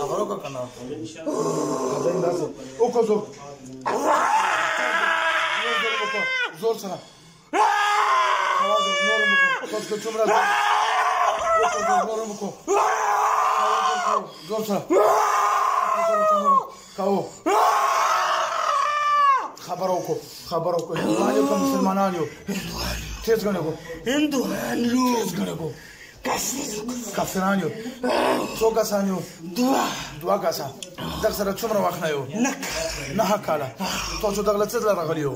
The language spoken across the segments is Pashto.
خبرو کو کنه ځین داسې وکړه زور سره आवाज نور مکو تاسو که څومره نور مکو زور سره کاو خبرو کو هندوانو کوم مسلمانانو تیز غنه کو هندوانو تیز غنه کو کافرانو څو کسانو دوا کسا دغه سره څومره وخت نه یو نه کاله تاسو دغه څه راغلیو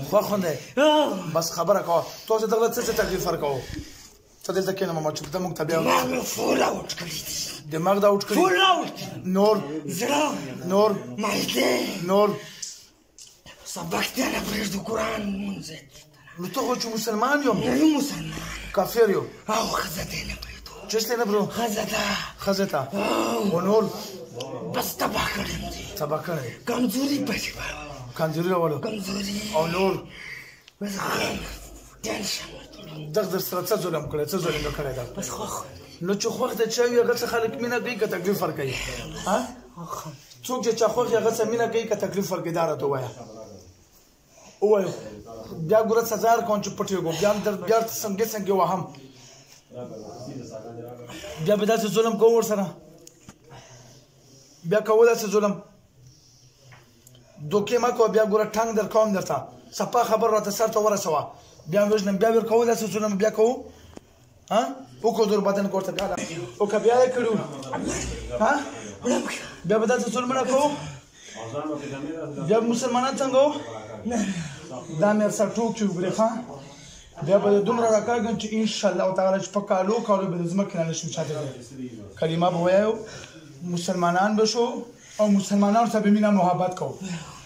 خو خوندې بس خبره کوه تاسو دغه څه تکلیف ورکاو څه دلته کې نه ما چې ته مونږ ته بیا فول اوټ کړی دماغ دا اوټ کړی فول اوټ نور زړه نور معده نور سبق ته نه پرېږدو قرآن مونځ نو ته خو چې مسلمان یم نه مسلمان کافر یم او ښځه ته نه پرېږدو چېرته نه برو ښځه ته خو نور بس تباه کړی تباه کړی کمزوري پسې کمزوري راولو کمزوري او نور بس ټینشن دغه در سره څه ظلم کړی څه ظلم کړی دا بس خوښ نو چې خوښ د چا وي هغه څه خلک مینه کوي که تکلیف ورکوي څوک چې چا خوښ هغه څه مینه کوي که تکلیف ورکوي دا راته ووایه ووایو بیا ګوره سزا ورکوم چې پټ یې بیا څنګه وهم بیا به داسې ظلم کوو ورسره بیا کوو داسې ظلم دوکې مه کوه بیا ګوره ټنګ در کوم درته صفا خبر راته سر ته ورسوه بیا وژنم بیا ور کوو داسې ظلم بیا کوو وکړو دور بدن کوړه ګاله او که بیا یې کړو بیا به داسې ظلم نه کوو بیا مسلمانان څنګه وو دا مې سره ټوک چې وګورې بیا به دومره راکاږم چې انشاءالله تعالی چې په کالو به د ځمکې نه نشم چاته کلمه به وایو مسلمانان به شو او مسلمانانو سره به مینه محبت کوو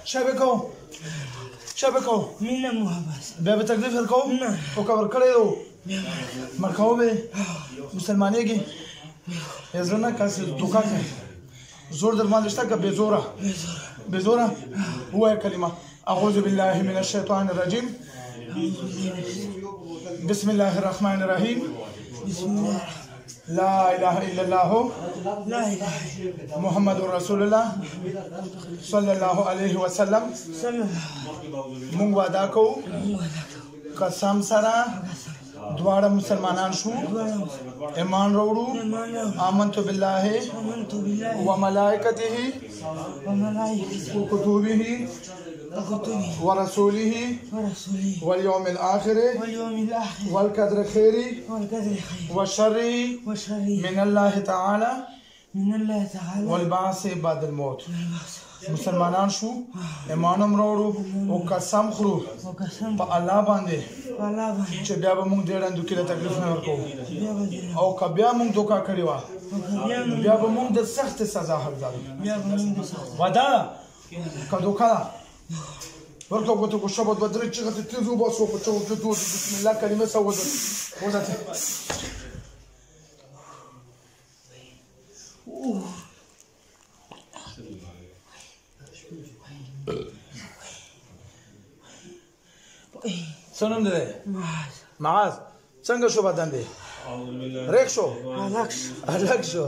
څه به کوو مینه محبت بیا به تکلیف ورکوو او که ورکړی و مرکوو به مسلمانېږي یا زړه نه کاسې دوکه کوي زور در باندې شته که بې زوره ووایه کلمه اعوذ بالله من الشیطان الرجیم بسم الله الرحمن الرحیم لا اله الا الله محمد رسول الله صلی الله علیه وسلم مونږ وعده کوو قسم سره دواړه مسلمانان شو ایمان وروړو آمنت بالله وملائکته وكتبه ورسوله واليوم الآخر والقدر خير وشر من الله تعالى والبعث بعد الموت مسلمانان شو ایمانم وروړو او قسم خورو په الله باندې چې بیا به موږ ډېر اندو کې تکلیف نه ورکوو او که بیا موږ دوکه کړې وه بیا به موږ د سختې سزا حقدار وعده که دوکه ده ورته وګورئ کو شابه دوه درې چیغې تیز وباسو په چوکۍ بسم الله کلمه سره وځه څه نوم دی معاذ څنګه شو بدن دی ریک شو هلک شو